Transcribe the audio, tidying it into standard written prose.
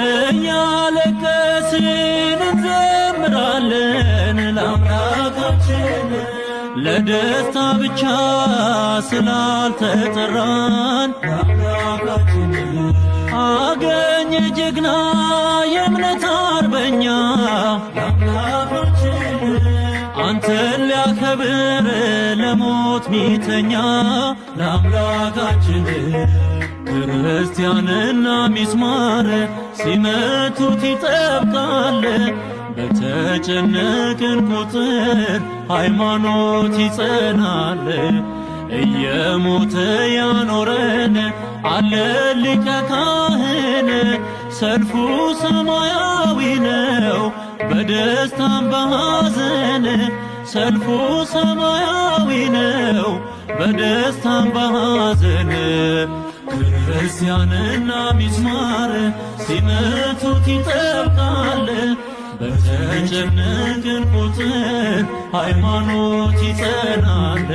እያለቀስን እንዘምራለን ለአምላካችን። ለደስታ ብቻ ስላልተጠራን ለአምላካችን አገኘ ጀግና የእምነት አርበኛ ለአምላካችን አንተን ሊያከብር ለሞት ሚተኛ ለአምላካችን ክርስቲያንና ሚስማር ሲመቱት ይጠብቃል። በተጨነቅን ቁጥር ሃይማኖት ይጸናል። እየሞተ ያኖረን አለ ሊቀ ካህን ሰልፉ ሰማያዊ ነው በደስታም በሐዘን ሰልፉ ሰማያዊ ነው በደስታም በሐዘን ክርስቲያንና ሚስማር ሲመቱት ይጠብቃል። በተጨነቅን ቁጥር ሃይማኖት ይጸናል።